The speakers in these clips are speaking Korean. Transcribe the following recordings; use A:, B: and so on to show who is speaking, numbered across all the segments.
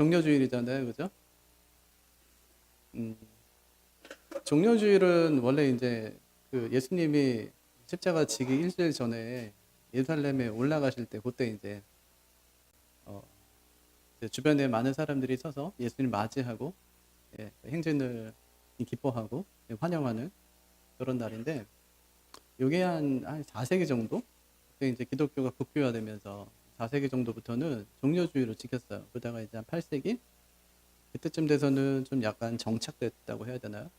A: 종려주일이잖아요, 그죠? 음, 종려주일은 원래 이제 그 예수님이 십자가 지기 일주일 전에 예루살렘에 올라가실 때 그때 어, 이제 주변에 많은 사람들이 서서 예수님 맞이하고 예, 행진을 기뻐하고 예, 환영하는 그런 날인데 이게 한 4세기 정도 그때 이제 기독교가 국교화되면서 4세기 정도부터는 종려주의로 지켰어요. 그러다가 이제 한 8세기 그때쯤 돼서는 좀 약간 정착됐다고 해야 되나요?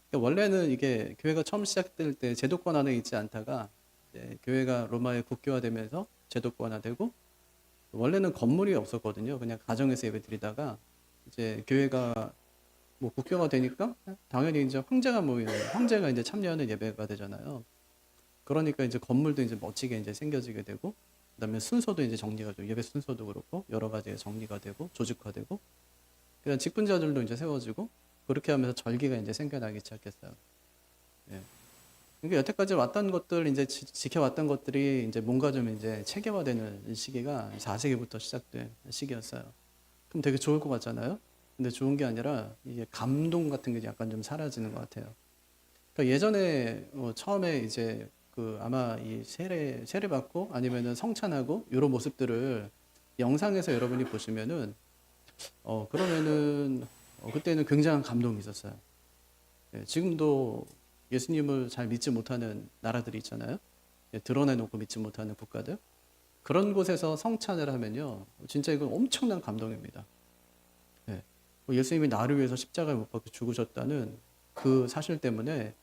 A: 그러니까 원래는 이게 교회가 처음 시작될 때 제도권 안에 있지 않다가 이제 교회가 로마에 국교화되면서 제도권화되고 원래는 건물이 없었거든요. 그냥 가정에서 예배드리다가 이제 교회가 뭐 국교가 되니까 당연히 이제 황제가 모이는 황제가 이제 참여하는 예배가 되잖아요. 그러니까 이제 건물도 이제 멋지게 이제 생겨지게 되고 그다음에 순서도 이제 정리가 되고 예배 순서도 그렇고 여러 가지가 정리가 되고 조직화되고 그냥 직분자들도 이제 세워지고 그렇게 하면서 절기가 이제 생겨나기 시작했어요. 예. 그러니까 여태까지 왔던 것들 이제 지켜왔던 것들이 이제 뭔가 좀 이제 체계화되는 시기가 4세기부터 시작된 시기였어요. 그럼 되게 좋을 것 같잖아요. 근데 좋은 게 아니라 이게 감동 같은 게 약간 좀 사라지는 것 같아요. 그러니까 예전에 처음에 이제 그 아마 이 세례 받고 아니면은 성찬하고 이런 모습들을 영상에서 여러분이 보시면은 그러면은 그때는 굉장한 감동이 있었어요. 예, 지금도 예수님을 잘 믿지 못하는 나라들이 있잖아요. 예, 드러내놓고 믿지 못하는 국가들. 그런 곳에서 성찬을 하면요, 진짜 이건 엄청난 감동입니다. 예, 예수님이 나를 위해서 십자가에 못 박혀 죽으셨다는 그 사실 때문에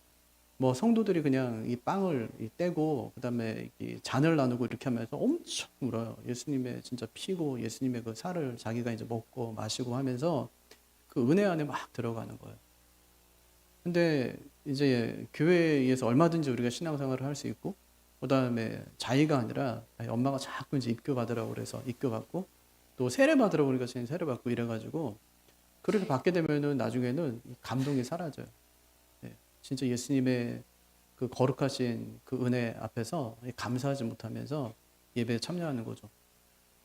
A: 뭐 성도들이 그냥 이 빵을 떼고 그다음에 이 잔을 나누고 이렇게 하면서 엄청 울어요. 예수님의 진짜 피고 예수님의 그 살을 자기가 이제 먹고 마시고 하면서 그 은혜 안에 막 들어가는 거예요. 근데 이제 교회에서 얼마든지 우리가 신앙생활을 할 수 있고 그다음에 자의가 아니라 엄마가 자꾸 이제 입교 받으라고 그래서 입교 받고 또 세례 받으라고 그러니까 세례 받고 이래가지고 그렇게 받게 되면은 나중에는 감동이 사라져요. 예, 진짜 예수님의 그 거룩하신 그 은혜 앞에서 감사하지 못하면서 예배에 참여하는 거죠.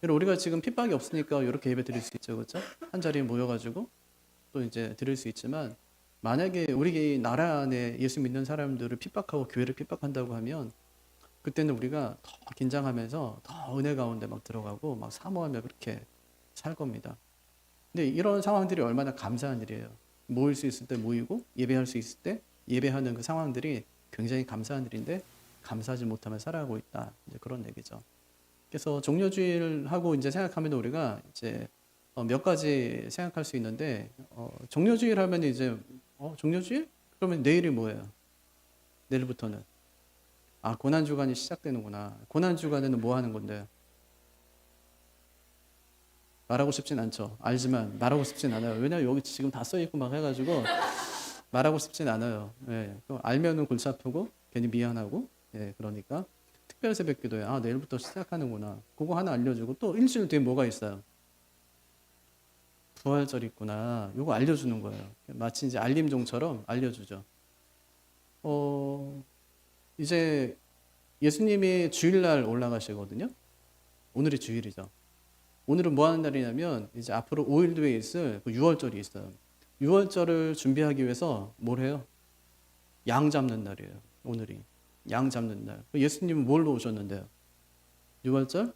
A: 그리고 우리가 지금 핍박이 없으니까 이렇게 예배 드릴 수 있죠, 그렇죠? 한 자리에 모여가지고 또 이제 드릴 수 있지만 만약에 우리 나라 안에 예수 믿는 사람들을 핍박하고 교회를 핍박한다고 하면 그때는 우리가 더 긴장하면서 더 은혜 가운데 막 들어가고 막 사모하며 그렇게 살 겁니다. 근데 이런 상황들이 얼마나 감사한 일이에요. 모일 수 있을 때 모이고 예배할 수 있을 때 예배하는 그 상황들이 굉장히 감사한 일인데 감사하지 못하며 살아가고 있다. 이제 그런 얘기죠. 그래서 종려주의를 하고 이제 생각하면 우리가 이제 몇 가지 생각할 수 있는데 종려주의를 하면 이제 종려주의? 그러면 내일이 뭐예요? 내일부터는 고난주간이 시작되는구나. 고난주간에는 뭐 하는 건데? 말하고 싶진 않죠. 알지만 말하고 싶진 않아요. 왜냐면 여기 지금 다 써있고 막 해가지고 말하고 싶진 않아요. 예, 알면은 골치 아프고 괜히 미안하고 예, 그러니까 특별 새벽 기도에 내일부터 시작하는구나. 그거 하나 알려주고 또 일주일 뒤에 뭐가 있어요? 부활절이 있구나. 요거 알려주는 거예요. 마치 이제 알림종처럼 알려주죠. 어, 이제 예수님이 주일날 올라가시거든요. 오늘이 주일이죠. 오늘은 뭐 하는 날이냐면 이제 앞으로 5일 뒤에 있을 그 유월절이 있어요. 유월절을 준비하기 위해서 뭘 해요? 양 잡는 날이에요. 오늘이. 양 잡는 날. 예수님은 뭘로 오셨는데요? 유월절?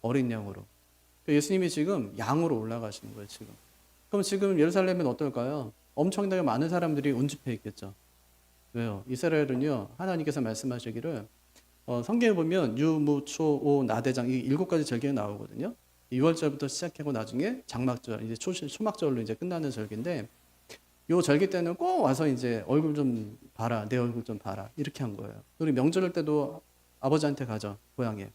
A: 어린 양으로. 예수님이 지금 양으로 올라가시는 거예요, 지금. 그럼 지금 예루살렘은 어떨까요? 엄청나게 많은 사람들이 운집해 있겠죠. 왜요? 이스라엘은요, 하나님께서 말씀하시기를 성경에 보면 유, 무, 초, 오, 나대장 이 7가지 절기가 나오거든요. 6월절부터 시작하고 나중에 장막절, 이제 초막절로 이제 끝나는 절기인데 요 절기 때는 꼭 와서 이제 얼굴 좀 봐라, 내 얼굴 좀 봐라 이렇게 한 거예요. 우리 명절 때도 아버지한테 가죠, 고향에.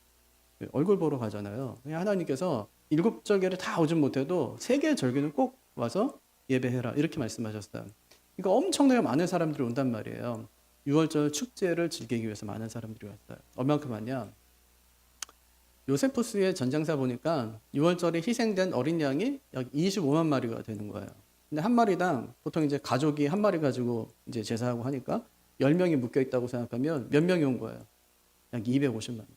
A: 얼굴 보러 가잖아요. 하나님께서 7절기를 다 오진 못해도 3개의 절기는 꼭 와서 예배해라 이렇게 말씀하셨어요. 그러니까 엄청나게 많은 사람들이 온단 말이에요. 6월절 축제를 즐기기 위해서 많은 사람들이 왔어요. 얼만큼 왔냐? 요세푸스의 전장사 보니까 6월절에 희생된 어린 양이 약 25만 마리가 되는 거예요. 근데 한 마리당 보통 이제 가족이 한 마리 가지고 이제 제사하고 하니까 10명이 묶여 있다고 생각하면 몇 명이 온 거예요? 약 250만 명.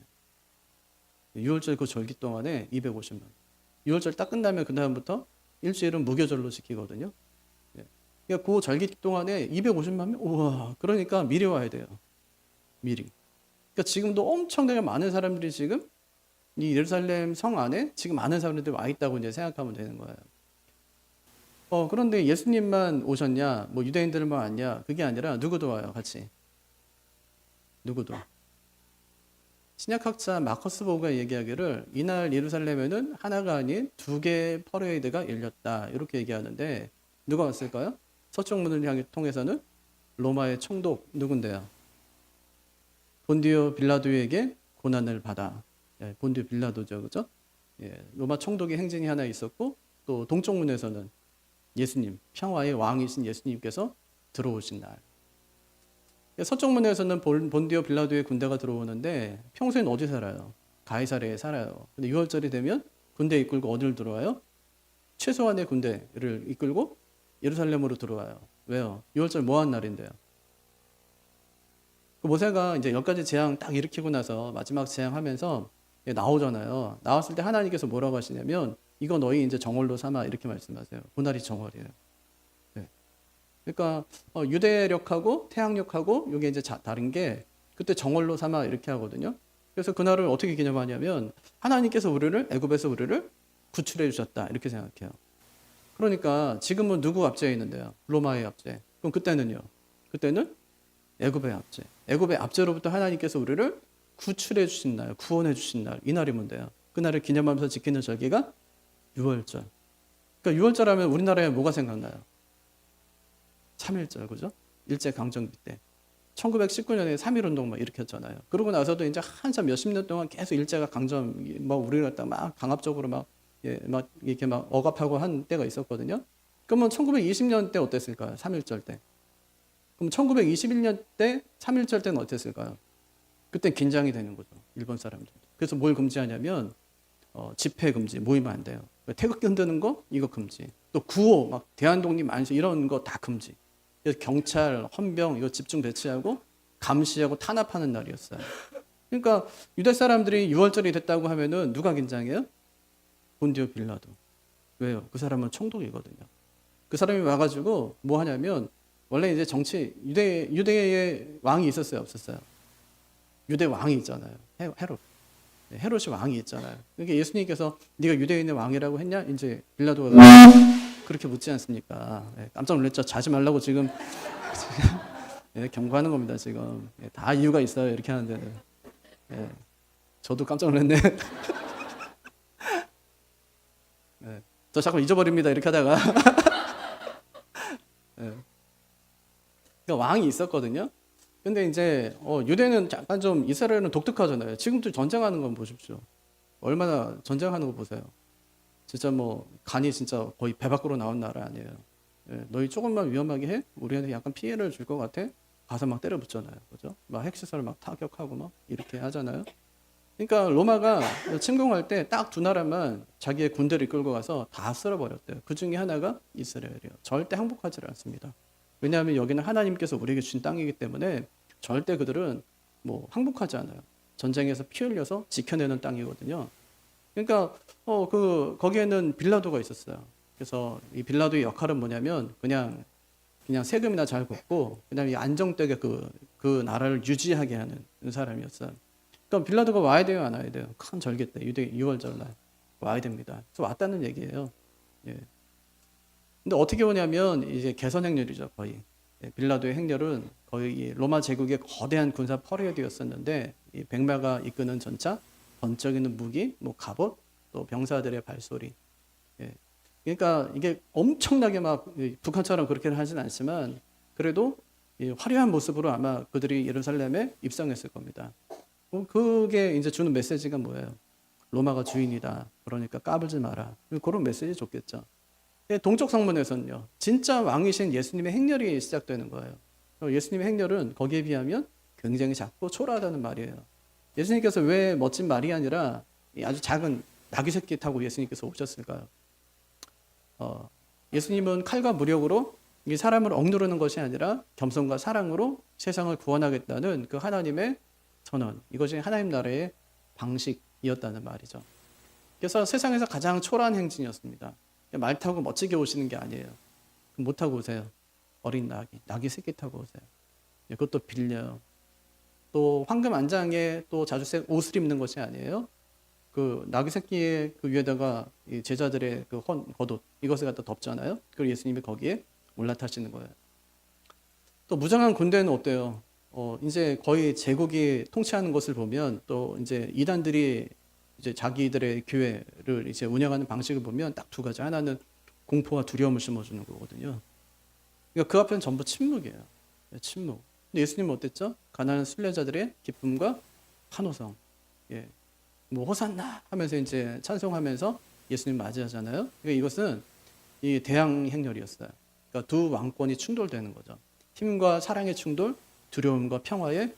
A: 6월절 그 절기 동안에 250만 명. 유월절 딱 끝나면 그 다음부터 일주일은 무교절로 지키거든요. 예. 그러니까 그 절기 동안에 250만 명? 우와, 그러니까 미리 와야 돼요. 미리. 그러니까 지금도 엄청나게 많은 사람들이 지금 이 예루살렘 성 안에 지금 많은 사람들이 와 있다고 이제 생각하면 되는 거예요. 그런데 예수님만 오셨냐, 뭐 유대인들만 왔냐, 그게 아니라 누구도 와요, 같이. 누구도. 신약학자 마커스 보가 얘기하기를 이날 예루살렘에는 하나가 아닌 두 개의 퍼레이드가 열렸다, 이렇게 얘기하는데 누가 왔을까요? 서쪽 문을 향해 통해서는 로마의 총독 누군데요? 본디오 빌라도에게 고난을 받아. 예, 본디오 빌라도죠, 그죠? 예, 로마 총독의 행진이 하나 있었고, 또 동쪽 문에서는 예수님, 평화의 왕이신 예수님께서 들어오신 날. 서쪽 문에서는 본디오 빌라도의 군대가 들어오는데 평소엔 어디 살아요? 가이사랴에 살아요. 근데 6월절이 되면 군대 이끌고 어디를 들어와요? 최소한의 군대를 이끌고 예루살렘으로 들어와요. 왜요? 6월절 뭐한 날인데요? 그 모세가 이제 10가지 재앙 딱 일으키고 나서 마지막 재앙하면서 나오잖아요. 나왔을 때 하나님께서 뭐라고 하시냐면 이거 너희 이제 정월로 삼아, 이렇게 말씀하세요. 그날이 정월이에요. 네. 그러니까 유대력하고 태양력하고 이게 이제 다른 게 그때 정월로 삼아 이렇게 하거든요. 그래서 그날을 어떻게 기념하냐면 하나님께서 애굽에서 우리를 구출해 주셨다, 이렇게 생각해요. 그러니까 지금은 누구 압제에 있는데요? 로마의 압제. 그럼 그때는요? 그때는 애굽의 압제. 애굽의 압제로부터 하나님께서 우리를 구출해 주신 날, 구원해 주신 날, 이 날이 뭔데요? 그날을 기념하면서 지키는 절기가 유월절. 그러니까 유월절 하면 우리나라에 뭐가 생각나요? 3.1절, 그죠? 일제강점기 때. 1919년에 3.1운동 막 일으켰잖아요. 그러고 나서도 이제 한참 몇십 년 동안 계속 일제가 우리를 갖다 막 강압적으로 막 이렇게 막 억압하고 한 때가 있었거든요. 그러면 1920년 때 어땠을까요? 3.1절 때. 그럼 1921년 때 3.1절 때는 어땠을까요? 그때 긴장이 되는 거죠, 일본 사람들. 그래서 뭘 금지하냐면 집회 금지, 모이면 안 돼요. 태극기 흔드는 거 이거 금지. 또 구호, 막 대한독립 만세 이런 거 다 금지. 그래서 경찰, 헌병 이거 집중 배치하고 감시하고 탄압하는 날이었어요. 그러니까 유대 사람들이 6월절이 됐다고 하면은 누가 긴장해요? 본디오 빌라도. 왜요? 그 사람은 총독이거든요. 그 사람이 와가지고 뭐 하냐면 원래 이제 유대의 왕이 있었어요, 없었어요? 유대 왕이 있잖아요. 헤롯. 헤롯이 왕이 있잖아요. 그러니까 예수님께서 네가 유대인의 왕이라고 했냐? 이제 빌라도가 그렇게 묻지 않습니까? 깜짝 놀랐죠. 자지 말라고 지금 경고하는 겁니다. 지금 다 이유가 있어요. 이렇게 하는데 저도 깜짝 놀랐네. 저 자꾸 잊어버립니다. 이렇게 하다가 그러니까 왕이 있었거든요. 근데 이제 유대는 약간 좀 이스라엘은 독특하잖아요. 지금도 전쟁하는 건 보십시오. 얼마나 전쟁하는 거 보세요. 진짜 뭐 간이 진짜 거의 배 밖으로 나온 나라 아니에요. 너희 조금만 위험하게 해? 우리한테 약간 피해를 줄 것 같아? 가서 막 때려붙잖아요. 그죠? 막 핵시설 막 타격하고 막 이렇게 하잖아요. 그러니까 로마가 침공할 때 딱 두 나라만 자기의 군대를 이끌고 가서 다 쓸어버렸대요. 그 중에 하나가 이스라엘이에요. 절대 항복하지 않습니다. 왜냐하면 여기는 하나님께서 우리에게 준 땅이기 때문에 절대 그들은 뭐 항복하지 않아요. 전쟁에서 피 흘려서 지켜내는 땅이거든요. 그러니까 거기에는 빌라도가 있었어요. 그래서 이 빌라도의 역할은 뭐냐면 그냥 세금이나 잘 걷고 그다음에 안정되게 그 나라를 유지하게 하는 사람이었어요. 그러니까 빌라도가 와야 돼요, 안 와야 돼요? 큰 절기 때 유월절 날 와야 됩니다. 그래서 왔다는 얘기예요. 예. 근데 어떻게 오냐면 이제 개선 행렬이죠, 거의. 빌라도의 행렬은 거의 로마 제국의 거대한 군사 퍼레이드였었는데 이 백마가 이끄는 전차, 번쩍이는 무기, 뭐 갑옷, 또 병사들의 발소리. 그러니까 이게 엄청나게 막 북한처럼 그렇게 하진 않지만 그래도 화려한 모습으로 아마 그들이 예루살렘에 입성했을 겁니다. 그게 이제 주는 메시지가 뭐예요? 로마가 주인이다. 그러니까 까불지 마라. 그런 메시지 줬겠죠. 동쪽 성문에서는요, 진짜 왕이신 예수님의 행렬이 시작되는 거예요. 예수님의 행렬은 거기에 비하면 굉장히 작고 초라하다는 말이에요. 예수님께서 왜 멋진 말이 아니라 아주 작은 나귀 새끼 타고 예수님께서 오셨을까요? 예수님은 칼과 무력으로 이 사람을 억누르는 것이 아니라 겸손과 사랑으로 세상을 구원하겠다는 그 하나님의 선언, 이것이 하나님 나라의 방식이었다는 말이죠. 그래서 세상에서 가장 초라한 행진이었습니다. 말 타고 멋지게 오시는 게 아니에요. 못 타고 오세요. 어린 낙이 새끼 타고 오세요. 그것도 빌려요. 또 황금 안장에 또 자주색 옷을 입는 것이 아니에요. 그 나귀 새끼의 그 위에다가 이 제자들의 그 겉옷 이것을 갖다 덮잖아요. 그리고 예수님이 거기에 올라타시는 거예요. 또 무장한 군대는 어때요? 이제 거의 제국이 통치하는 것을 보면 또 이제 이단들이 이제 자기들의 교회를 이제 운영하는 방식을 보면 딱 두 가지. 하나는 공포와 두려움을 심어주는 거거든요. 그러니까 그 앞에는 전부 침묵이에요. 침묵. 근데 예수님은 어땠죠? 가난한 순례자들의 기쁨과 환호성. 예. 뭐 호산나 하면서 이제 찬송하면서 예수님 맞이하잖아요. 그러니까 이것은 이 대항 행렬이었어요. 그러니까 두 왕권이 충돌되는 거죠. 힘과 사랑의 충돌, 두려움과 평화의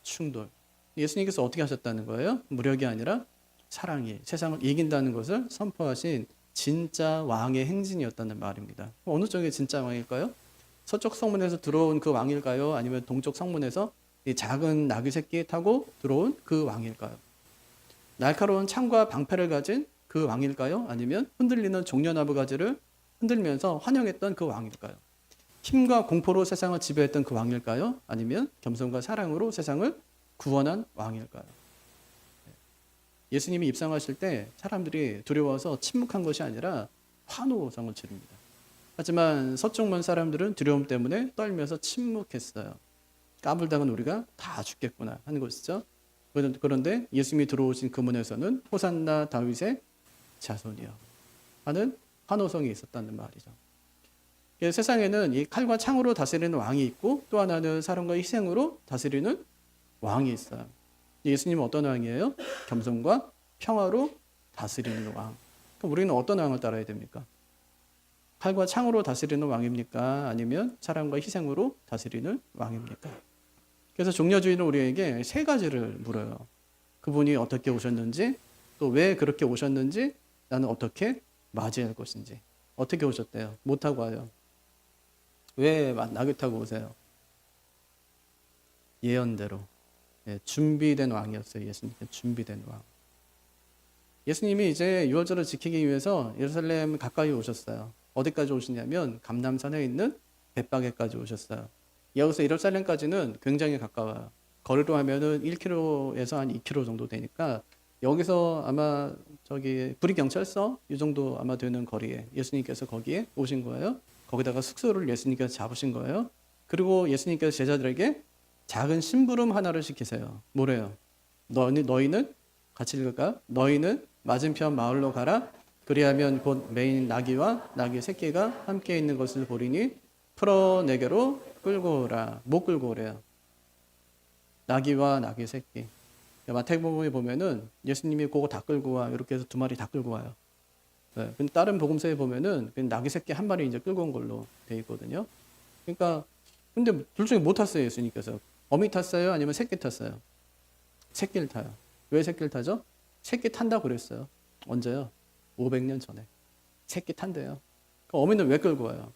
A: 충돌. 예수님께서 어떻게 하셨다는 거예요? 무력이 아니라 사랑이 세상을 이긴다는 것을 선포하신 진짜 왕의 행진이었다는 말입니다. 어느 쪽이 진짜 왕일까요? 서쪽 성문에서 들어온 그 왕일까요? 아니면 동쪽 성문에서 이 작은 나귀 새끼 타고 들어온 그 왕일까요? 날카로운 창과 방패를 가진 그 왕일까요? 아니면 흔들리는 종려나무 가지를 흔들면서 환영했던 그 왕일까요? 힘과 공포로 세상을 지배했던 그 왕일까요? 아니면 겸손과 사랑으로 세상을 구원한 왕일까요? 예수님이 입성하실 때 사람들이 두려워서 침묵한 것이 아니라 환호성을 지릅니다. 하지만 서쪽문 사람들은 두려움 때문에 떨면서 침묵했어요. 까불다간 우리가 다 죽겠구나 하는 것이죠. 그런데 예수님이 들어오신 그 문에서는 호산나 다윗의 자손이여 하는 환호성이 있었다는 말이죠. 세상에는 이 칼과 창으로 다스리는 왕이 있고 또 하나는 사랑과 희생으로 다스리는 왕이 있어요. 예수님은 어떤 왕이에요? 겸손과 평화로 다스리는 왕. 그럼 우리는 어떤 왕을 따라야 됩니까? 칼과 창으로 다스리는 왕입니까? 아니면 사랑과 희생으로 다스리는 왕입니까? 그래서 종려주의는 우리에게 세 가지를 물어요. 그분이 어떻게 오셨는지, 또 왜 그렇게 오셨는지, 나는 어떻게 맞이할 것인지. 어떻게 오셨대요? 못 타고 와요. 왜 나귀 타고 오세요? 예언대로. 준비된 왕이었어요. 예수님께 준비된 왕. 예수님이 이제 유월절을 지키기 위해서 예루살렘 가까이 오셨어요. 어디까지 오시냐면 감람산에 있는 벳바게까지 오셨어요. 여기서 예루살렘까지는 굉장히 가까워요. 거리로 하면은 1km에서 한 2km 정도 되니까 여기서 아마 저기 구리경찰서 이 정도 아마 되는 거리에 예수님께서 거기에 오신 거예요. 거기다가 숙소를 예수님께서 잡으신 거예요. 그리고 예수님께서 제자들에게 작은 심부름 하나를 시키세요. 뭐래요? 너희는 같이 읽을까요? 너희는 맞은편 마을로 가라. 그리하면 곧 메인 나귀와 나귀 새끼가 함께 있는 것을 보리니 풀어 내게로 끌고 오라. 못 끌고 오래요. 나귀와 나귀 새끼. 마태복음에 보면은 예수님이 그거 다 끌고 와 이렇게 해서 두 마리 다 끌고 와요. 네. 근데 다른 복음서에 보면은 나귀 새끼 한 마리 이제 끌고 온 걸로 돼 있거든요. 그러니까 근데 둘 중에 뭐 탔어요 예수님께서? 어미 탔어요? 아니면 새끼 탔어요? 새끼를 타요. 왜 새끼를 타죠? 새끼 탄다고 그랬어요. 언제요? 500년 전에. 새끼 탄대요. 어미는 왜 끌고 와요?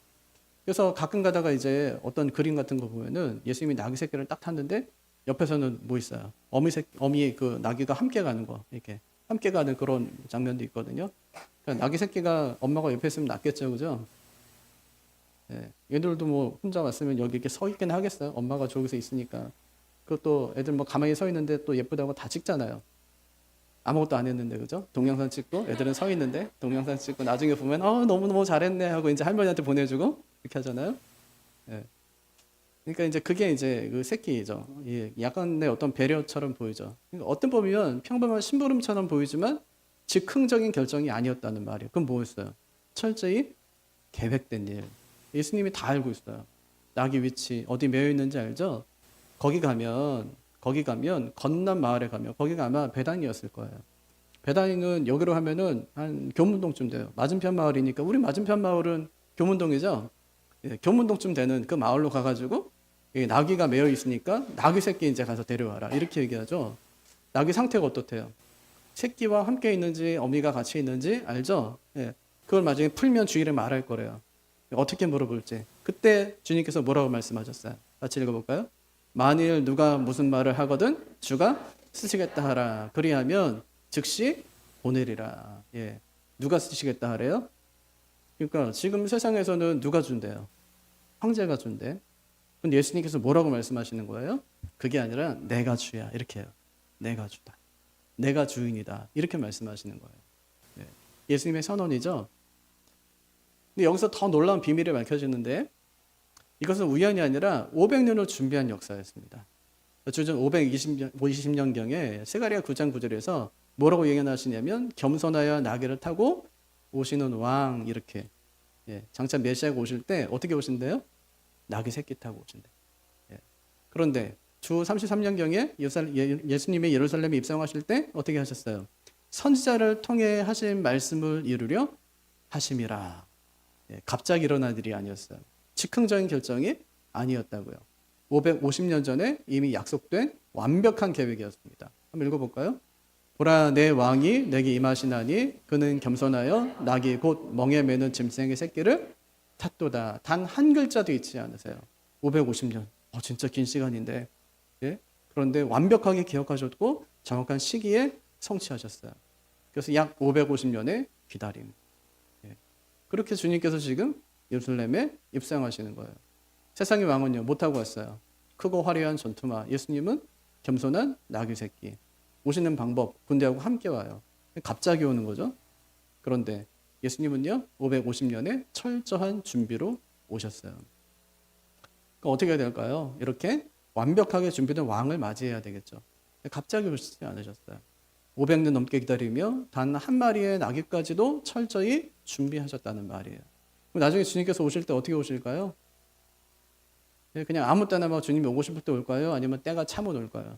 A: 그래서 가끔 가다가 이제 어떤 그림 같은 거 보면은 예수님이 나귀 새끼를 딱 탔는데 옆에서는 뭐 있어요? 어미 그 나귀가 함께 가는 거. 이렇게 함께 가는 그런 장면도 있거든요. 그러니까 나귀 새끼가 엄마가 옆에 있으면 낫겠죠. 그죠? 예, 얘들도 뭐 혼자 왔으면 여기 이렇게 서 있긴 하겠어요. 엄마가 저기서 있으니까. 그것도 애들 뭐 가만히 서 있는데 또 예쁘다고 다 찍잖아요. 아무것도 안 했는데 그죠? 동영상 찍고 애들은 서 있는데 동영상 찍고 나중에 보면 너무너무 잘했네 하고 이제 할머니한테 보내주고 이렇게 하잖아요. 예. 그러니까 이제 그게 이제 그 새끼죠. 예, 약간의 어떤 배려처럼 보이죠. 그러니까 어떤 보면 평범한 심부름처럼 보이지만 즉흥적인 결정이 아니었다는 말이에요. 그럼 뭐였어요? 철저히 계획된 일. 예수님이 다 알고 있어요. 나귀 위치 어디 매여 있는지 알죠? 거기 가면 건넌 마을에 가면 거기가 아마 배단이었을 거예요. 배단이는 여기로 하면은 한 교문동쯤 돼요. 맞은편 마을이니까 우리 맞은편 마을은 교문동이죠. 예, 교문동쯤 되는 그 마을로 가가지고 나귀가 매여 있으니까 나귀 새끼 이제 가서 데려와라 이렇게 얘기하죠. 나귀 상태가 어떻대요? 새끼와 함께 있는지 어미가 같이 있는지 알죠? 예, 그걸 나중에 풀면 주일에 말할 거래요. 어떻게 물어볼지. 그때 주님께서 뭐라고 말씀하셨어요? 같이 읽어볼까요? 만일 누가 무슨 말을 하거든 주가 쓰시겠다 하라. 그리하면 즉시 보내리라. 예. 누가 쓰시겠다 하래요? 그러니까 지금 세상에서는 누가 준대요? 황제가 준대. 근데 예수님께서 뭐라고 말씀하시는 거예요? 그게 아니라 내가 주야. 이렇게 해요. 내가 주다. 내가 주인이다. 이렇게 말씀하시는 거예요. 네. 예수님의 선언이죠. 근데 여기서 더 놀라운 비밀이 밝혀지는데 이것은 우연이 아니라 500년을 준비한 역사였습니다. 주전 520년경에 스가랴 9장 9절에서 뭐라고 예언하시냐면 겸손하여 나귀를 타고 오시는 왕 이렇게 장차 메시아가 오실 때 어떻게 오신대요? 나귀 새끼 타고 오신대. 그런데 주 33년경에 예수님이 예루살렘에 입성하실 때 어떻게 하셨어요? 선지자를 통해 하신 말씀을 이루려 하심이라. 갑자기 일어난 일이 아니었어요. 즉흥적인 결정이 아니었다고요. 550년 전에 이미 약속된 완벽한 계획이었습니다. 한번 읽어볼까요? 보라 내 왕이 내게 임하시나니 그는 겸손하여 나귀 곧 멍에 매는 짐승의 새끼를 탔도다. 단 한 글자도 잊지 않으세요. 550년. 진짜 긴 시간인데. 예? 그런데 완벽하게 기억하셨고 정확한 시기에 성취하셨어요. 그래서 약 550년의 기다림. 그렇게 주님께서 지금 예루살렘에 입성하시는 거예요. 세상의 왕은요 못하고 왔어요. 크고 화려한 전투마. 예수님은 겸손한 나귀 새끼. 오시는 방법 군대하고 함께 와요. 갑자기 오는 거죠. 그런데 예수님은요 550년에 철저한 준비로 오셨어요. 그러니까 어떻게 해야 될까요? 이렇게 완벽하게 준비된 왕을 맞이해야 되겠죠. 갑자기 오시지 않으셨어요. 500년 넘게 기다리며 단 한 마리의 나귀까지도 철저히 준비하셨다는 말이에요. 그럼 나중에 주님께서 오실 때 어떻게 오실까요? 그냥 아무 때나 막 주님이 오고 싶을 때 올까요? 아니면 때가 참못 올까요?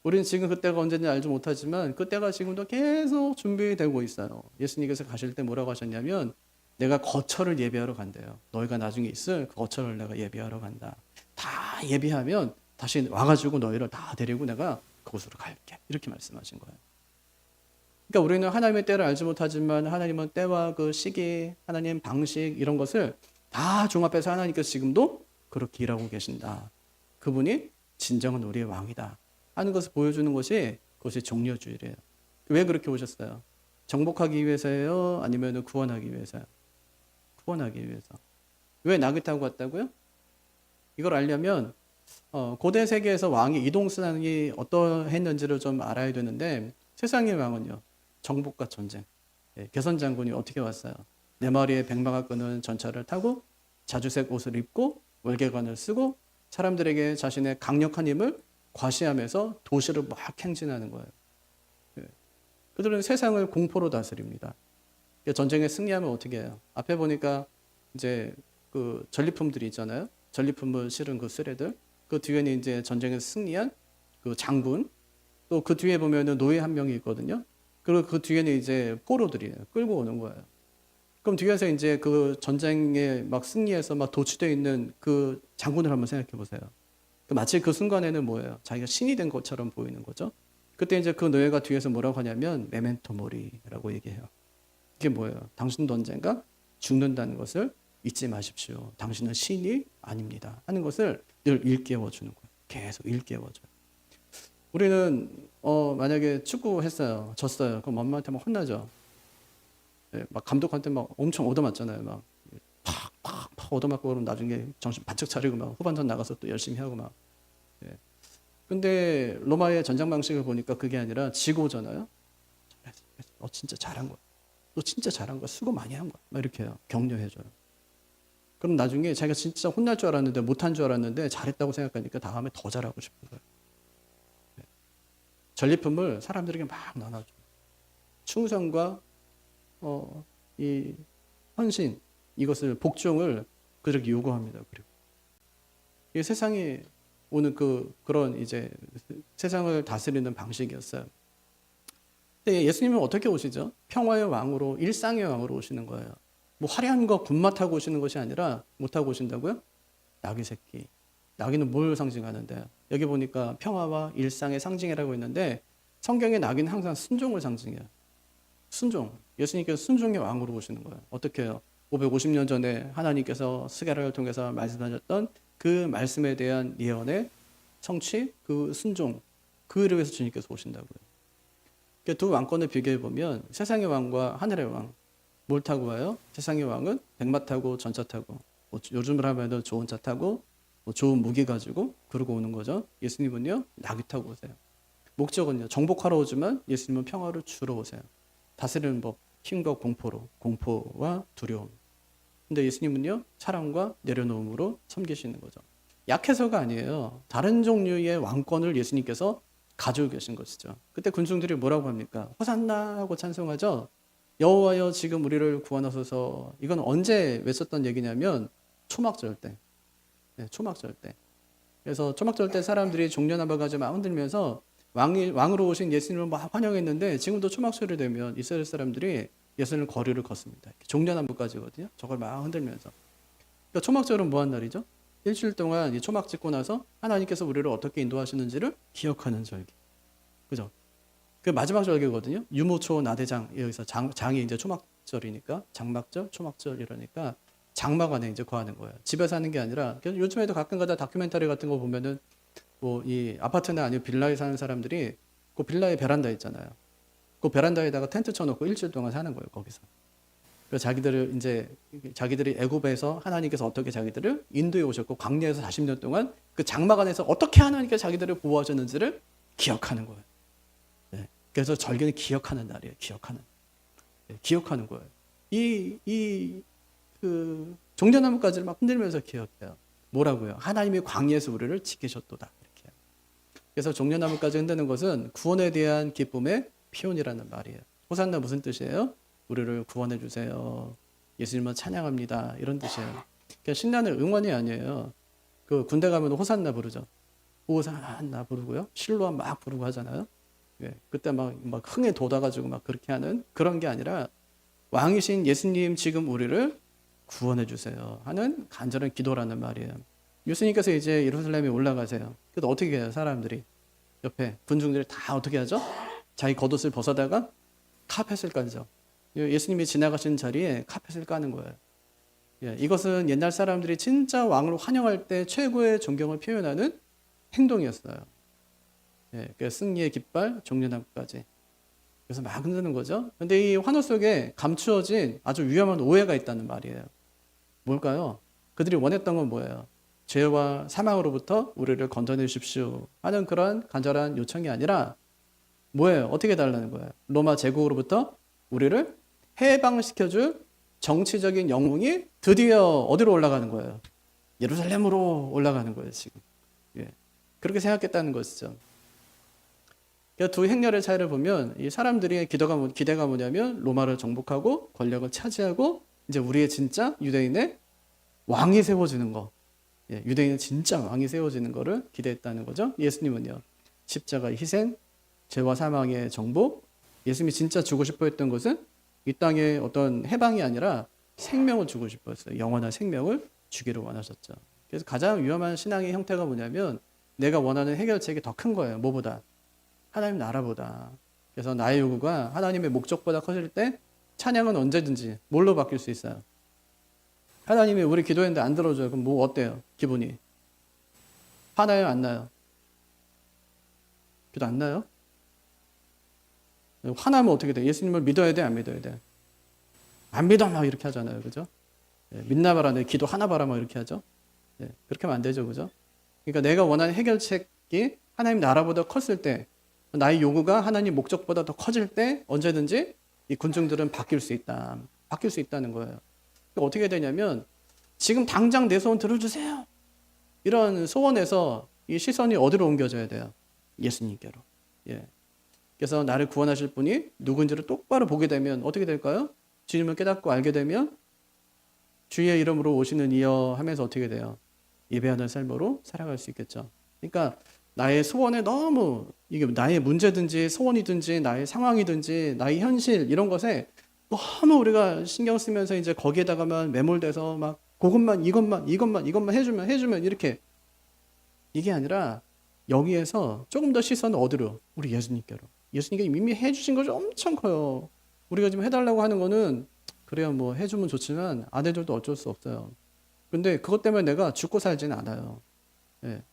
A: 우리는 지금 그때가 언제인지 알지 못하지만 그때가 지금도 계속 준비되고 있어요. 예수님께서 가실 때 뭐라고 하셨냐면 내가 거처를 예비하러 간대요. 너희가 나중에 있을 그 거처를 내가 예비하러 간다. 다 예비하면 다시 와가지고 너희를 다 데리고 내가 그곳으로 갈게. 이렇게 말씀하신 거예요. 그러니까 우리는 하나님의 때를 알지 못하지만 하나님은 때와 그 시기, 하나님 방식 이런 것을 다 종합해서 하나님께서 지금도 그렇게 일하고 계신다. 그분이 진정한 우리의 왕이다 하는 것을 보여주는 것이 그것이 종려주일이에요. 왜 그렇게 오셨어요? 정복하기 위해서예요? 아니면 구원하기 위해서요? 구원하기 위해서. 왜 나귀 타고 왔다고요? 이걸 알려면 고대 세계에서 왕의 이동수단이 어떠했는지를 좀 알아야 되는데 세상의 왕은요 정복과 전쟁. 개선 장군이 어떻게 왔어요? 네 마리의 백마가 끄는 전차를 타고 자주색 옷을 입고 월계관을 쓰고 사람들에게 자신의 강력한 힘을 과시하면서 도시를 막 행진하는 거예요. 그들은 세상을 공포로 다스립니다. 전쟁에 승리하면 어떻게 해요? 앞에 보니까 이제 그 전리품들이 있잖아요. 전리품을 실은 그 쓰레들. 그 뒤에는 이제 전쟁에서 승리한 그 장군. 또 그 뒤에 보면은 노예 한 명이 있거든요. 그리고 그 뒤에는 이제 포로들이 끌고 오는 거예요. 그럼 뒤에서 이제 그 전쟁에 막 승리해서 막 도취되어 있는 그 장군을 한번 생각해 보세요. 마치 그 순간에는 뭐예요? 자기가 신이 된 것처럼 보이는 거죠. 그때 이제 그 노예가 뒤에서 뭐라고 하냐면 메멘토 모리라고 얘기해요. 이게 뭐예요? 당신도 언젠가 죽는다는 것을 잊지 마십시오. 당신은 신이 아닙니다. 하는 것을 늘 일깨워 주는 거예요. 계속 일깨워 줘요. 우리는 만약에 축구 했어요. 졌어요. 그럼 엄마한테 막 혼나죠. 막 감독한테 막 엄청 얻어맞잖아요. 막 팍팍팍 얻어맞고 그러면 나중에 정신 바짝 차리고 막 후반전 나가서 또 열심히 하고 막. 근데 로마의 전장 방식을 보니까 그게 아니라 지고 오잖아요. 진짜 잘한 거야. 너 진짜 잘한 거야. 수고 많이 한 거야. 막 이렇게 해요. 격려해줘요. 그럼 나중에 자기가 진짜 혼날 줄 알았는데 못한 줄 알았는데 잘했다고 생각하니까 다음에 더 잘하고 싶은 거예요. 전리품을 사람들에게 막 나눠줘요. 충성과 이 헌신, 이것을 복종을 그들에게 요구합니다. 그리고 이 세상이 오는 그런 이제 세상을 다스리는 방식이었어요. 근데 예수님은 어떻게 오시죠? 평화의 왕으로, 일상의 왕으로 오시는 거예요. 뭐 화려한 거 군마 타고 오시는 것이 아니라 뭐 타고 오신다고요? 나귀 새끼. 나귀는 뭘 상징하는데요? 여기 보니까 평화와 일상의 상징이라고 했는데 성경의 나귀는 항상 순종을 상징해요. 순종. 예수님께서 순종의 왕으로 오시는 거예요. 어떻게 해요? 550년 전에 하나님께서 스가랴를 통해서 말씀하셨던 그 말씀에 대한 예언의 성취, 그 순종, 그를 위해서 주님께서 오신다고요. 그러니까 두 왕권을 비교해 보면 세상의 왕과 하늘의 왕, 뭘 타고 와요? 세상의 왕은 백마 타고 전차 타고, 뭐 요즘으로 하면 좋은 차 타고, 뭐 좋은 무기 가지고 그러고 오는 거죠. 예수님은요, 나귀 타고 오세요. 목적은요, 정복하러 오지만 예수님은 평화를 주러 오세요. 다스리는 법, 힘과 공포로, 공포와 두려움. 근데 예수님은요, 사랑과 내려놓음으로 섬기시는 거죠. 약해서가 아니에요. 다른 종류의 왕권을 예수님께서 가지고 계신 것이죠. 그때 군중들이 뭐라고 합니까? 호산나 하고 찬송하죠. 여호와여 지금 우리를 구원하소서. 이건 언제 외쳤던 얘기냐면 초막절 때. 네, 초막절 때. 그래서 초막절 때 사람들이 종려나무 가지고 막 흔들면서 왕으로 오신 예수님을 막 환영했는데, 지금도 초막절이 되면 이스라엘 사람들이 예수님을 거리를 걷습니다. 종려나무까지거든요. 저걸 막 흔들면서. 그러니까 초막절은 뭐한 날이죠? 일주일 동안 이 초막 짓고 나서 하나님께서 우리를 어떻게 인도하시는지를 기억하는 절기. 그죠? 그 마지막 절기거든요. 유모초 나대장, 여기서 장이 이제 초막절이니까 장막절, 초막절 이러니까 장막 안에 이제 거하는 거예요. 집에서 하는 게 아니라, 요즘에도 가끔가다 다큐멘터리 같은 거 보면은 뭐 이 아파트나 아니면 빌라에 사는 사람들이 그 빌라의 베란다 있잖아요. 그 베란다에다가 텐트 쳐놓고 일주일 동안 사는 거예요, 거기서. 그래서 자기들이 애굽에서 하나님께서 어떻게 자기들을 인도해 오셨고 광야에서 40년 동안 그 장막 안에서 어떻게 하나님께서 자기들을 보호하셨는지를 기억하는 거예요. 네. 그래서 절기는 기억하는 날이에요. 기억하는 거예요. 그 종려나무까지를 막 흔들면서 기억해요. 뭐라고요? 하나님이 광야에서 우리를 지키셨도다. 이렇게. 그래서 종려나무까지 흔드는 것은 구원에 대한 기쁨의 표현이라는 말이에요. 호산나 무슨 뜻이에요? 우리를 구원해 주세요. 예수님을 찬양합니다. 이런 뜻이에요. 그러니까 신나는 응원이 아니에요. 그 군대 가면 호산나 부르죠. 호산나 부르고요. 실로암 막 부르고 하잖아요. 예, 그때 막 흥에 돋아가지고 막 그렇게 하는 그런 게 아니라, 왕이신 예수님 지금 우리를 구원해 주세요 하는 간절한 기도라는 말이에요. 예수님께서 이제 예루살렘에 올라가세요. 그래서 어떻게 해요? 사람들이 옆에 군중들이 다 어떻게 하죠? 자기 겉옷을 벗어다가 카펫을 깔죠. 예수님이 지나가신 자리에 카펫을 까는 거예요. 예, 이것은 옛날 사람들이 진짜 왕을 환영할 때 최고의 존경을 표현하는 행동이었어요. 예, 그래서 승리의 깃발, 종려나무까지. 그래서 막 흔드는 거죠. 근데 이 환호 속에 감추어진 아주 위험한 오해가 있다는 말이에요. 뭘까요? 그들이 원했던 건 뭐예요? 죄와 사망으로부터 우리를 건져내 주십시오 하는 그런 간절한 요청이 아니라 뭐예요? 어떻게 달라는 거예요? 로마 제국으로부터 우리를 해방시켜줄 정치적인 영웅이 드디어 어디로 올라가는 거예요? 예루살렘으로 올라가는 거예요, 지금. 예. 그렇게 생각했다는 것이죠. 그러니까 두 행렬의 차이를 보면 이 사람들의 기대가 뭐냐면 로마를 정복하고 권력을 차지하고 이제 우리의 진짜 유대인의 왕이 세워지는 거. 예, 유대인의 진짜 왕이 세워지는 거를 기대했다는 거죠. 예수님은요. 십자가의 희생, 죄와 사망의 정복, 예수님이 진짜 주고 싶어 했던 것은 이 땅에 어떤 해방이 아니라 생명을 주고 싶어 했어요. 영원한 생명을 주기를 원하셨죠. 그래서 가장 위험한 신앙의 형태가 뭐냐면 내가 원하는 해결책이 더 큰 거예요. 뭐보다? 하나님 나라보다. 그래서 나의 요구가 하나님의 목적보다 커질 때 찬양은 언제든지 뭘로 바뀔 수 있어요? 하나님이 우리 기도했는데 안 들어줘요. 그럼 뭐 어때요? 기분이? 화나요? 안 나요? 기도 안 나요? 화나면 어떻게 돼? 예수님을 믿어야 돼? 안 믿어야 돼? 안 믿어! 막 이렇게 하잖아요. 그죠? 예, 믿나 봐라. 내 기도 하나 봐라. 막 이렇게 하죠. 예, 그렇게 하면 안 되죠. 그죠? 그러니까 내가 원하는 해결책이 하나님 나라보다 컸을 때, 나의 요구가 하나님 목적보다 더 커질 때 언제든지 이 군중들은 바뀔 수 있다. 바뀔 수 있다는 거예요. 그러니까 어떻게 되냐면 지금 당장 내 소원 들어주세요. 이런 소원에서 이 시선이 어디로 옮겨져야 돼요? 예수님께로. 예. 그래서 나를 구원하실 분이 누군지를 똑바로 보게 되면 어떻게 될까요? 주님을 깨닫고 알게 되면 주의 이름으로 오시는 이여 하면서 어떻게 돼요? 예배하는 삶으로 살아갈 수 있겠죠. 그러니까 나의 소원에 너무 이게 나의 문제든지 소원이든지 나의 상황이든지 나의 현실 이런 것에 너무 우리가 신경 쓰면서 이제 거기에다가만 매몰돼서 막 그것만 이것만 해주면 이렇게 이게 아니라 여기에서 조금 더 시선을 어디로? 우리 예수님께로. 예수님께 이미 해주신 것이 엄청 커요. 우리가 지금 해달라고 하는 거는 그래야 뭐 해주면 좋지만 안 해줘도 어쩔 수 없어요. 근데 그것 때문에 내가 죽고 살지는 않아요. 예.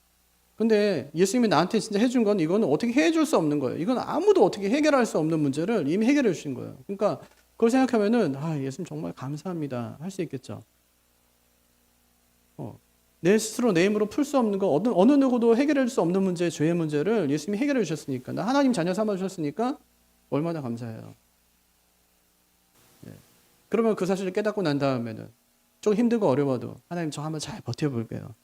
A: 근데 예수님이 나한테 진짜 해준 건 이거는 어떻게 해줄 수 없는 거예요. 이건 아무도 어떻게 해결할 수 없는 문제를 이미 해결해 주신 거예요. 그러니까 그걸 생각하면은 예수님 정말 감사합니다 할 수 있겠죠. 내 스스로 내 힘으로 풀 수 없는 거 어느 누구도 해결할 수 없는 문제, 죄의 문제를 예수님이 해결해 주셨으니까, 나 하나님 자녀 삼아 주셨으니까 얼마나 감사해요. 예. 그러면 그 사실을 깨닫고 난 다음에는 좀 힘들고 어려워도 하나님 저 한번 잘 버텨볼게요.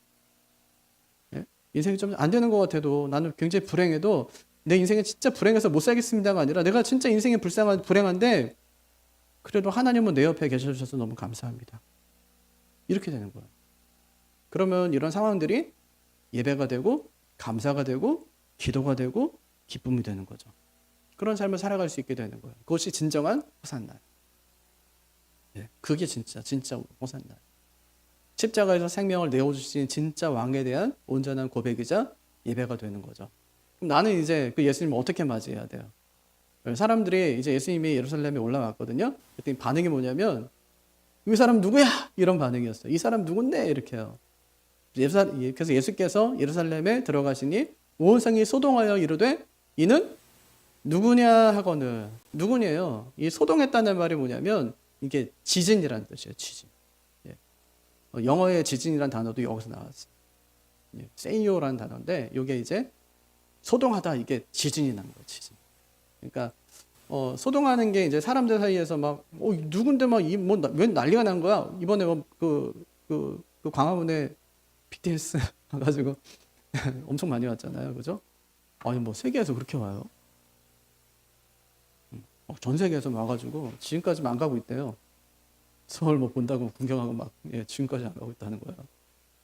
A: 예? 인생이 좀 안 되는 것 같아도, 나는 굉장히 불행해도 내 인생에 진짜 불행해서 못 살겠습니다가 아니라 내가 진짜 인생이 불행한데 그래도 하나님은 내 옆에 계셔주셔서 너무 감사합니다. 이렇게 되는 거예요. 그러면 이런 상황들이 예배가 되고 감사가 되고 기도가 되고 기쁨이 되는 거죠. 그런 삶을 살아갈 수 있게 되는 거예요. 그것이 진정한 호산나. 예, 그게 진짜 호산나. 십자가에서 생명을 내어주신 진짜 왕에 대한 온전한 고백이자 예배가 되는 거죠. 그럼 나는 이제 그 예수님을 어떻게 맞이해야 돼요? 사람들이 이제 예수님이 예루살렘에 올라왔거든요. 그랬더니 반응이 뭐냐면, 이 사람 누구야? 이런 반응이었어요. 이 사람 누군데? 이렇게요. 그래서 예수께서 예루살렘에 들어가시니 온 성이 소동하여 이르되 이는 누구냐 하거늘. 누구냐요? 이 소동했다는 말이 뭐냐면 이게 지진이라는 뜻이에요. 지진. 예. 영어의 지진이라는 단어도 여기서 나왔어요. 예. 세이오라는 단어인데 이게 이제 소동하다, 이게 지진이 난 거예요. 지진. 그러니까 소동하는 게 이제 사람들 사이에서 막 누군데 막 왜 난리가 난 거야? 이번에 그 광화문에 BTS 와가지고 엄청 많이 왔잖아요, 그죠? 아니 뭐 세계에서 그렇게 와요? 전 세계에서 와가지고 지금까지 안 가고 있대요. 서울 뭐 본다고 구경하고 막 지금까지 안 가고 있다는 거예요.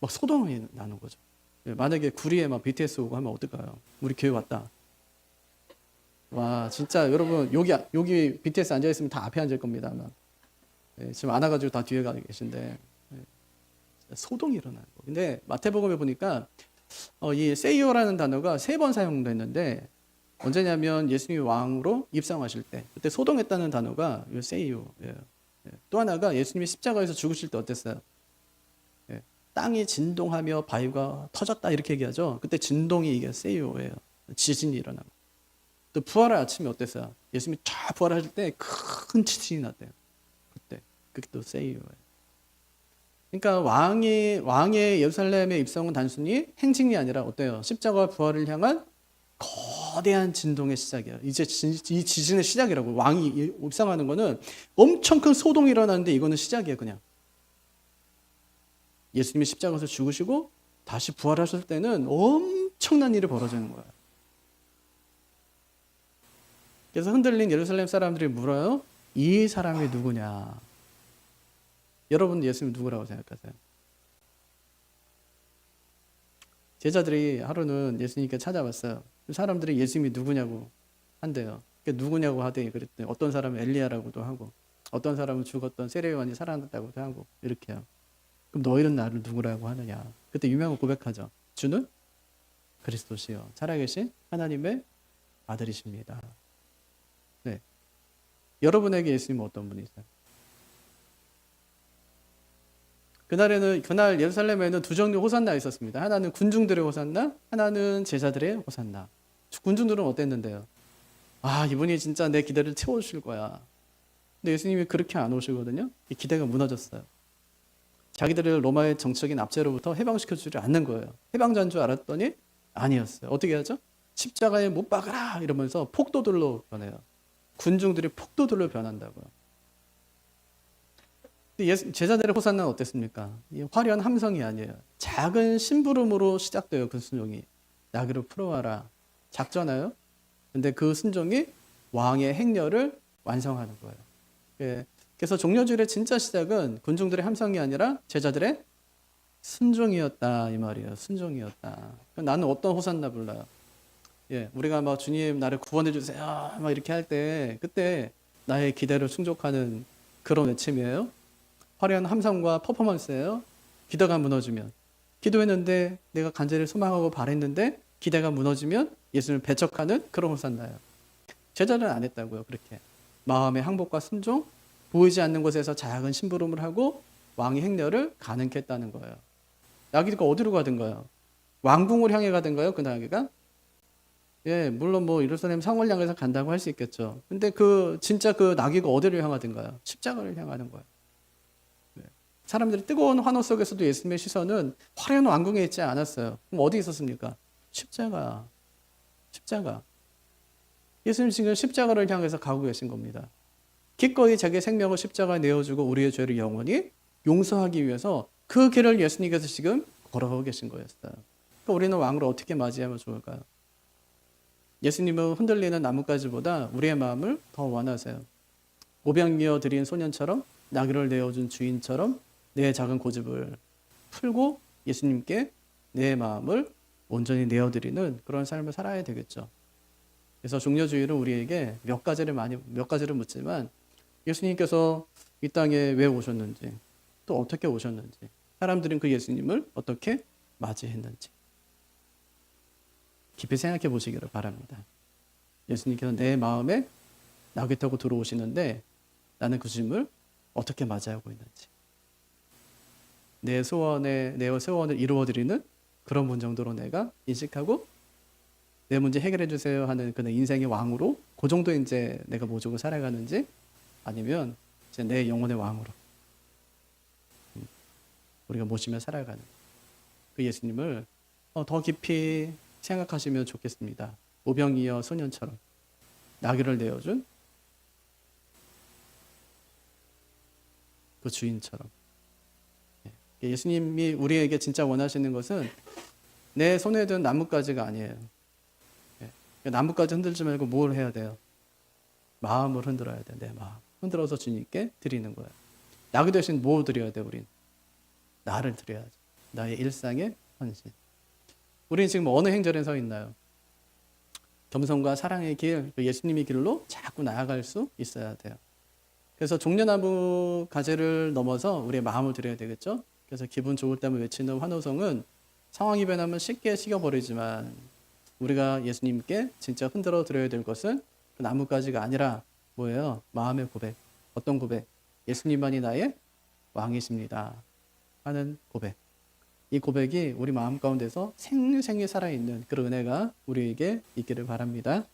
A: 막 소동이 나는 거죠. 만약에 구리에 막 BTS 오고 하면 어떨까요? 우리 교회 왔다. 와 진짜 여러분 여기 BTS 앉아 있으면 다 앞에 앉을 겁니다 아마. 지금 안 와가지고 다 뒤에 가 계신데 소동이 일어나는 거. 근데 마태복음에 보니까 이 세이오라는 단어가 3번 사용됐는데 언제냐면 예수님이 왕으로 입성하실 때, 그때 소동했다는 단어가 이 세이오예요. 또 하나가 예수님이 십자가에서 죽으실 때 어땠어요? 땅이 진동하며 바위가 터졌다 이렇게 얘기하죠. 그때 진동이 이게 세이오예요. 지진이 일어나고. 또 부활의 아침에 어땠어요? 예수님이 쫙 부활하실 때 큰 지진이 났대요. 그게 또 세이오예요. 그러니까 왕의 예루살렘의 입성은 단순히 행진이 아니라 어때요? 십자가 부활을 향한 거대한 진동의 시작이에요. 이제 이 지진의 시작이라고. 왕이 입성하는 거는 엄청 큰 소동이 일어나는데 이거는 시작이에요, 그냥. 예수님이 십자가에서 죽으시고 다시 부활하실 때는 엄청난 일이 벌어지는 거예요. 그래서 흔들린 예루살렘 사람들이 물어요. 이 사람이 누구냐? 여러분 예수님 누구라고 생각하세요? 제자들이 하루는 예수님께 찾아왔어요. 사람들이 예수님이 누구냐고 한대요. 누구냐고 하더니 그랬더니 어떤 사람은 엘리야라고도 하고 어떤 사람은 죽었던 세례요한이 살아났다고도 하고 이렇게요. 그럼 너희는 나를 누구라고 하느냐? 그때 유명한 고백하죠. 주는 그리스도시요 살아계신 하나님의 아들이십니다. 네. 여러분에게 예수님은 어떤 분이세요? 그날 예루살렘에는 두 종류 호산나 있었습니다. 하나는 군중들의 호산나, 하나는 제자들의 호산나. 군중들은 어땠는데요? 이분이 진짜 내 기대를 채워주실 거야. 근데 예수님이 그렇게 안 오시거든요. 이 기대가 무너졌어요. 자기들을 로마의 정적인 압제로부터 해방시켜주지 않는 거예요. 해방자인 줄 알았더니 아니었어요. 어떻게 하죠? 십자가에 못 박아라 이러면서 폭도들로 변해요. 군중들이 폭도들로 변한다고요. 제자들의 호산나는 어땠습니까? 화려한 함성이 아니에요. 작은 심부름으로 시작돼요. 그 순종이. 나귀를 풀어와라. 작잖아요. 근데 그 순종이 왕의 행렬을 완성하는 거예요. 그래서 종려주일의 진짜 시작은 군중들의 함성이 아니라 제자들의 순종이었다 이 말이에요. 순종이었다. 나는 어떤 호산나 불러요? 우리가 막 주님 나를 구원해 주세요 막 이렇게 할 때 그때 나의 기대를 충족하는 그런 외침이에요. 화려한 함성과 퍼포먼스예요. 기대가 무너지면, 기도했는데 내가 간절히 소망하고 바랬는데 기대가 무너지면 예수님을 배척하는 그런 호산나예요. 제자들은 안 했다고요. 그렇게 마음의 항복과 순종, 보이지 않는 곳에서 작은 심부름을 하고 왕의 행렬을 가능케 했다는 거예요. 나귀가 어디로 가든가요? 왕궁을 향해 가든가요? 그 나귀가? 예, 물론 뭐 예루살렘 성을 향해서 간다고 할 수 있겠죠. 근데 진짜 그 나귀가 어디를 향하든가요? 십자가를 향하는 거예요. 네. 사람들이 뜨거운 환호 속에서도 예수님의 시선은 화려한 왕궁에 있지 않았어요. 그럼 어디 있었습니까? 십자가. 십자가. 예수님 지금 십자가를 향해서 가고 계신 겁니다. 기꺼이 자기 생명을 십자가에 내어주고 우리의 죄를 영원히 용서하기 위해서 그 길을 예수님께서 지금 걸어가고 계신 거였어요. 그러니까 우리는 왕을 어떻게 맞이하면 좋을까요? 예수님은 흔들리는 나뭇가지보다 우리의 마음을 더 원하세요. 오병이어 드린 소년처럼 나귀를 내어준 주인처럼 내 작은 고집을 풀고 예수님께 내 마음을 온전히 내어드리는 그런 삶을 살아야 되겠죠. 그래서 종려주일은 우리에게 몇 가지를 묻지만 예수님께서 이 땅에 왜 오셨는지 또 어떻게 오셨는지 사람들은 그 예수님을 어떻게 맞이했는지 깊이 생각해 보시기를 바랍니다. 예수님께서 내 마음에 나귀 타고 들어오시는데 나는 그 주님을 어떻게 맞이하고 있는지 내 소원을 이루어드리는 그런 분 정도로 내가 인식하고 내 문제 해결해 주세요 하는 그 인생의 왕으로 그 정도 이제 내가 모시고 살아가는지 아니면 이제 내 영혼의 왕으로 우리가 모시며 살아가는 그 예수님을 더 깊이 생각하시면 좋겠습니다. 오병이어 소년처럼 나귀를 내어준 그 주인처럼 예수님이 우리에게 진짜 원하시는 것은 내 손에 든 나뭇가지가 아니에요. 나뭇가지 흔들지 말고 뭘 해야 돼요? 마음을 흔들어야 돼. 내 마음 흔들어서 주님께 드리는 거예요. 나귀 대신 뭐 드려야 돼? 우린 나를 드려야죠. 나의 일상의 헌신. 우리는 지금 어느 행절에 서 있나요? 겸손과 사랑의 길, 예수님의 길로 자꾸 나아갈 수 있어야 돼요. 그래서 종려나무 가지를 넘어서 우리의 마음을 드려야 되겠죠. 그래서 기분 좋을 때만 외치는 환호성은 상황이 변하면 쉽게 식어버리지만 우리가 예수님께 진짜 흔들어 드려야 될 것은 그 나뭇가지가 아니라 뭐예요? 마음의 고백. 어떤 고백? 예수님만이 나의 왕이십니다 하는 고백. 이 고백이 우리 마음 가운데서 생생히 살아있는 그런 은혜가 우리에게 있기를 바랍니다.